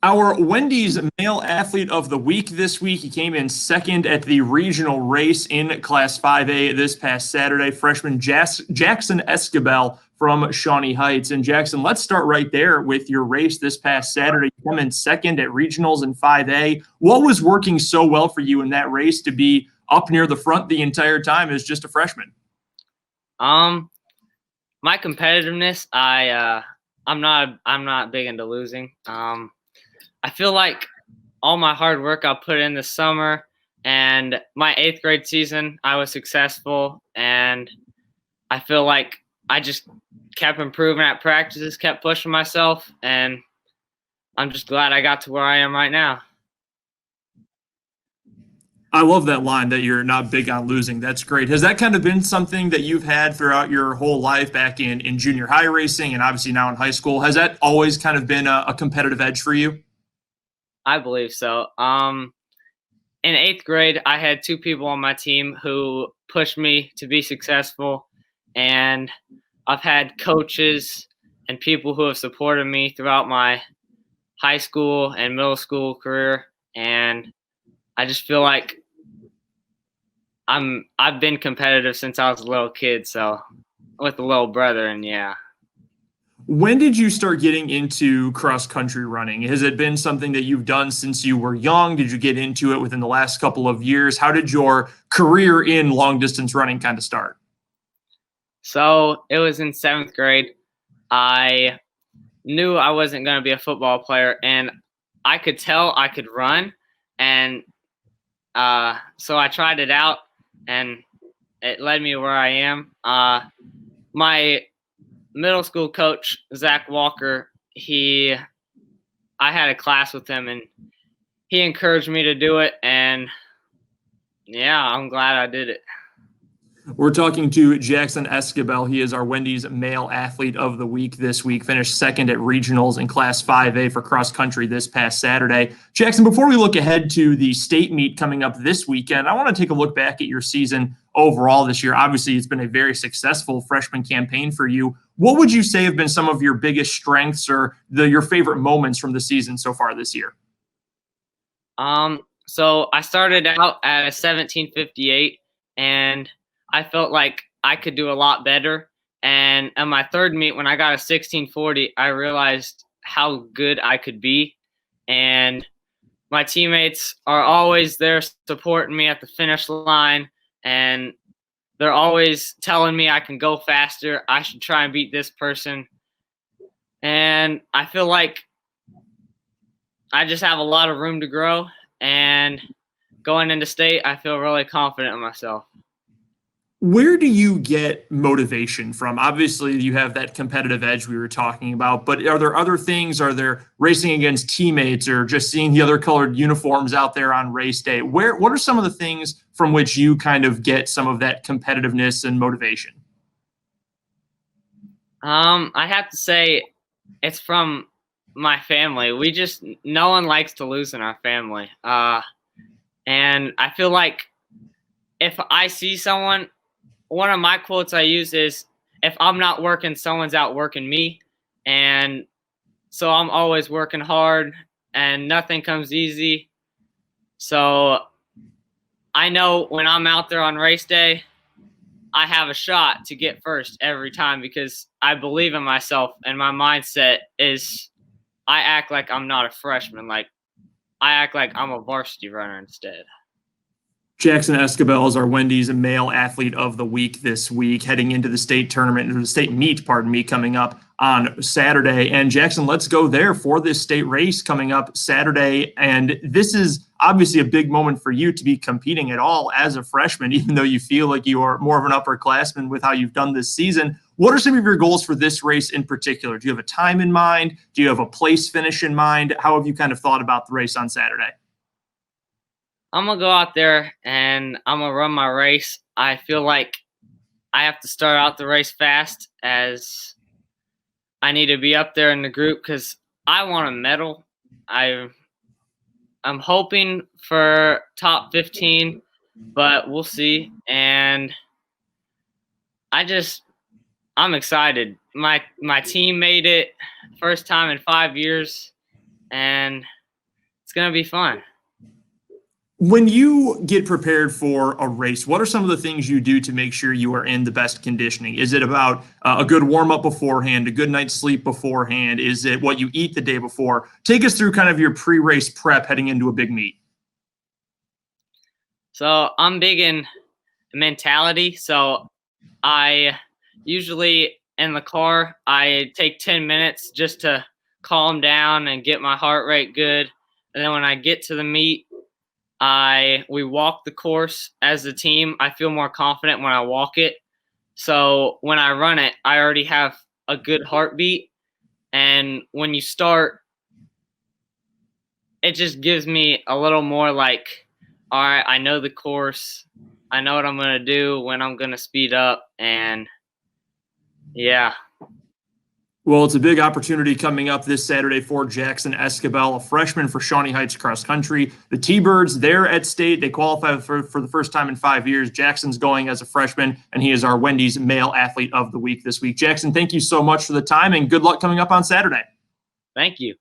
Our Wendy's Male Athlete of the Week this week. He came in second at the regional race in Class 5A this past Saturday. Freshman Jackson Esquibel from Shawnee Heights. And Jackson, let's start right there with your race this past Saturday. You come in second at regionals in 5A. What was working so well for you in that race to be up near the front the entire time as just a freshman? My competitiveness, I'm not big into losing. I feel like all my hard work I put in this summer and my 8th grade season, I was successful, and I feel like I just kept improving at practices, kept pushing myself, and I'm just glad I got to where I am right now. I love that line that you're not big on losing. That's great. Has that kind of been something that you've had throughout your whole life back in junior high racing and obviously now in high school? Has that always kind of been a competitive edge for you? I believe so. In 8th grade, I had 2 people on my team who pushed me to be successful, and I've had coaches and people who have supported me throughout my high school and middle school career, and I just feel like I've been competitive since I was a little kid, so with a little brother, and yeah. When did you start getting into cross country running? Has it been something that you've done since you were young? Did you get into it within the last couple of years? How did your career in long distance running kind of start? So it was in 7th grade. I knew I wasn't going to be a football player, and I could tell I could run, and so I tried it out, and it led me to where I am. My middle school coach, Zach Walker, I had a class with him, and he encouraged me to do it, and yeah, I'm glad I did it. We're talking to Jackson Esquibel. He is our Wendy's Male Athlete of the Week this week, finished second at regionals in Class 5A for cross country this past Saturday. Jackson, before we look ahead to the state meet coming up this weekend, I want to take a look back at your season overall this year. Obviously, it's been a very successful freshman campaign for you. What would you say have been some of your biggest strengths or your favorite moments from the season so far this year? So I started out at a 1758, and I felt like I could do a lot better. And at my third meet, when I got a 1640, I realized how good I could be. And my teammates are always there supporting me at the finish line, and they're always telling me I can go faster. I should try and beat this person. And I feel like I just have a lot of room to grow. And going into state, I feel really confident in myself. Where do you get motivation from? Obviously, you have that competitive edge we were talking about, but are there other things? Are there racing against teammates or just seeing the other colored uniforms out there on race day? What are some of the things from which you kind of get some of that competitiveness and motivation? I have to say it's from my family. No one likes to lose in our family. And I feel like if I see someone, one of my quotes I use is, if I'm not working, someone's out working me. And so I'm always working hard, and nothing comes easy. So I know when I'm out there on race day, I have a shot to get first every time because I believe in myself, and my mindset is I act like I'm not a freshman. Like, I act like I'm a varsity runner instead. Jackson Esquibel is our Wendy's Male Athlete of the Week this week, heading into the state tournament, or the state meet, pardon me, coming up on Saturday. And Jackson, let's go there for this state race coming up Saturday. And this is obviously a big moment for you to be competing at all as a freshman, even though you feel like you are more of an upperclassman with how you've done this season. What are some of your goals for this race in particular? Do you have a time in mind? Do you have a place finish in mind? How have you kind of thought about the race on Saturday? I'm going to go out there and I'm going to run my race. I feel like I have to start out the race fast, as I need to be up there in the group because I want a medal. I'm hoping for top 15, but we'll see. And I'm excited. My team made it first time in 5 years, and it's going to be fun. When you get prepared for a race, what are some of the things you do to make sure you are in the best conditioning? Is it about a good warm up beforehand, a good night's sleep beforehand? Is it what you eat the day before? Take us through kind of your pre-race prep heading into a big meet. So I'm big in mentality. So I usually in the car, I take 10 minutes just to calm down and get my heart rate good. And then when I get to the meet, we walk the course as a team. I feel more confident when I walk it. So when I run it, I already have a good heartbeat. And when you start, it just gives me a little more like, all right, I know the course. I know what I'm going to do, when I'm going to speed up. And yeah. Well, it's a big opportunity coming up this Saturday for Jackson Esquibel, a freshman for Shawnee Heights cross country. The T-Birds, they're at state. They qualify for the first time in 5 years. Jackson's going as a freshman, and he is our Wendy's Male Athlete of the Week this week. Jackson, thank you so much for the time, and good luck coming up on Saturday. Thank you.